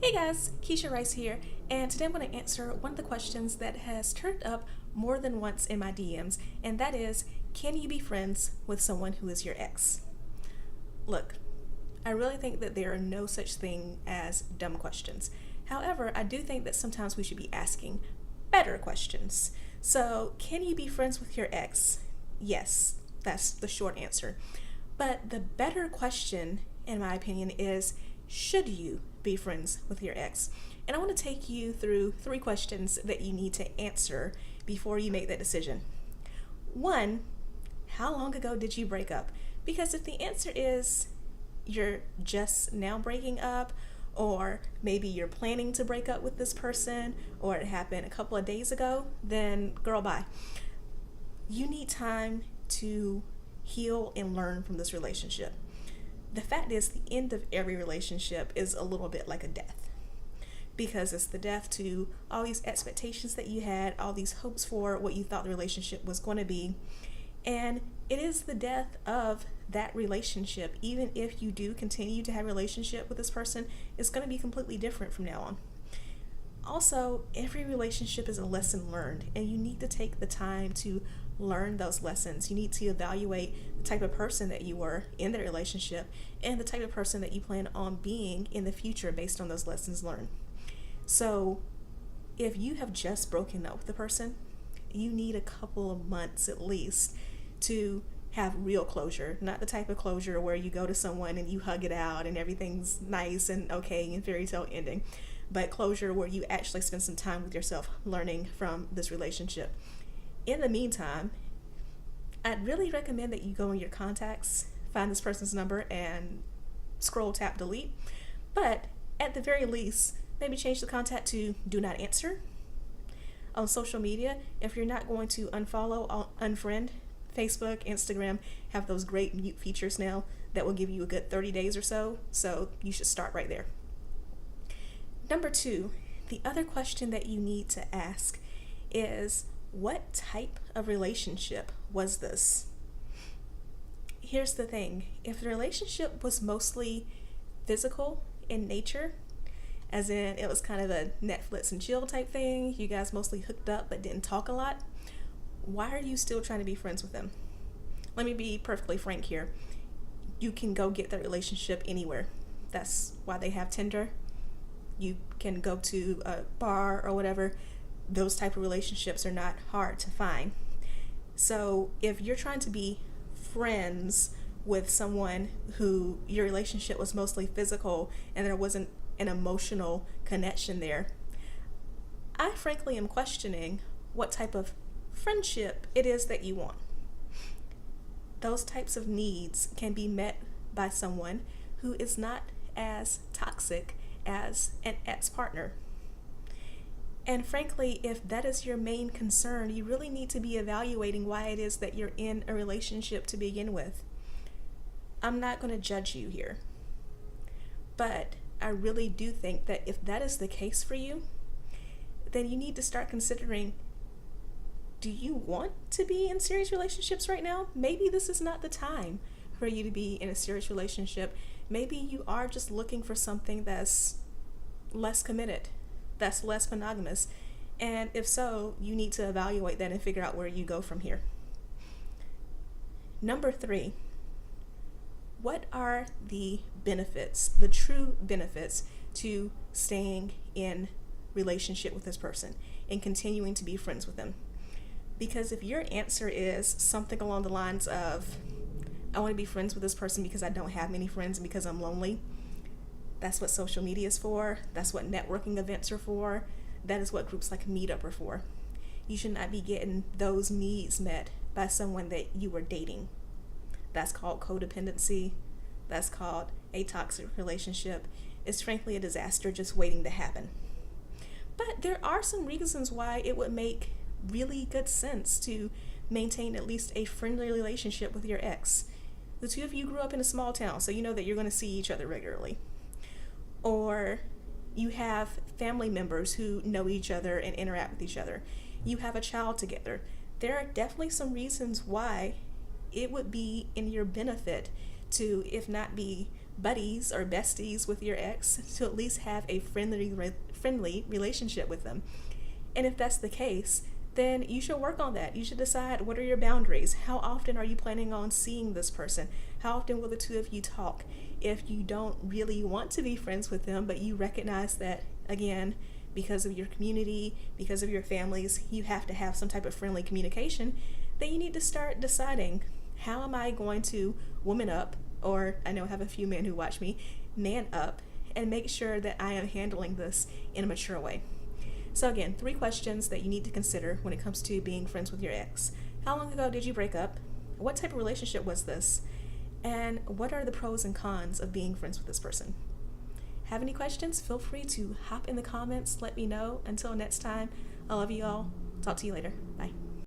Hey guys, Keisha Rice here, and today I'm going to answer one of the questions that has turned up more than once in my DMs, and that is, can you be friends with someone who is your ex? Look, I really think that there are no such thing as dumb questions. However, I do think that sometimes we should be asking better questions. So, can you be friends with your ex? Yes, that's the short answer. But the better question, in my opinion, is should you be friends with your ex? And I want to take you through three questions that you need to answer before you make that decision. One, how long ago did you break up? Because if the answer is you're just now breaking up, or maybe you're planning to break up with this person, or it happened a couple of days ago, then girl, bye. You need time to heal and learn from this relationship. The fact is, the end of every relationship is a little bit like a death, because it's the death to all these expectations that you had, all these hopes for what you thought the relationship was going to be, and it is the death of that relationship. Even if you do continue to have a relationship with this person, it's going to be completely different from now on. Also, every relationship is a lesson learned, and you need to take the time to learn those lessons. You need to evaluate the type of person that you were in the relationship and the type of person that you plan on being in the future based on those lessons learned. So, if you have just broken up with a person, you need a couple of months at least to have real closure, not the type of closure where you go to someone and you hug it out and everything's nice and okay and fairy tale ending, but closure where you actually spend some time with yourself learning from this relationship. In the meantime, I'd really recommend that you go in your contacts, find this person's number, and scroll, tap, delete. But at the very least, maybe change the contact to do not answer. On social media, if you're not going to unfollow or unfriend, Facebook, Instagram have those great mute features now that will give you a good 30 days or so. So you should start right there. Number two, the other question that you need to ask is, what type of relationship was this? Here's the thing. If the relationship was mostly physical in nature, as in it was kind of a Netflix and chill type thing, you guys mostly hooked up but didn't talk a lot, why are you still trying to be friends with them? Let me be perfectly frank here. You can go get that relationship anywhere. That's why they have Tinder. You can go to a bar or whatever. Those type of relationships are not hard to find. So if you're trying to be friends with someone who your relationship was mostly physical and there wasn't an emotional connection there, I frankly am questioning what type of friendship it is that you want. Those types of needs can be met by someone who is not as toxic as an ex-partner. And frankly, if that is your main concern, you really need to be evaluating why it is that you're in a relationship to begin with. I'm not going to judge you here, but I really do think that if that is the case for you, then you need to start considering, do you want to be in serious relationships right now? Maybe this is not the time for you to be in a serious relationship. Maybe you are just looking for something that's less committed, that's less monogamous. And if so, you need to evaluate that and figure out where you go from here. Number three, what are the benefits, the true benefits to staying in relationship with this person and continuing to be friends with them? Because if your answer is something along the lines of, I want to be friends with this person because I don't have many friends and because I'm lonely, that's what social media is for. That's what networking events are for. That is what groups like Meetup are for. You should not be getting those needs met by someone that you were dating. That's called codependency. That's called a toxic relationship. It's frankly a disaster just waiting to happen. But there are some reasons why it would make really good sense to maintain at least a friendly relationship with your ex. The two of you grew up in a small town, so you know that you're going to see each other regularly. Or you have family members who know each other and interact with each other. You have a child together. There are definitely some reasons why it would be in your benefit to, if not be buddies or besties with your ex to at least have a friendly relationship with them. And if that's the case, then you should work on that. You should decide, what are your boundaries? How often are you planning on seeing this person? How often will the two of you talk? If you don't really want to be friends with them, but you recognize that, again, because of your community, because of your families, you have to have some type of friendly communication, then you need to start deciding, how am I going to woman up, or I know I have a few men who watch me, man up, and make sure that I am handling this in a mature way. So again, 3 questions that you need to consider when it comes to being friends with your ex. How long ago did you break up? What type of relationship was this? And what are the pros and cons of being friends with this person? Have any questions? Feel free to hop in the comments. Let me know. Until next time, I love you all. Talk to you later. Bye.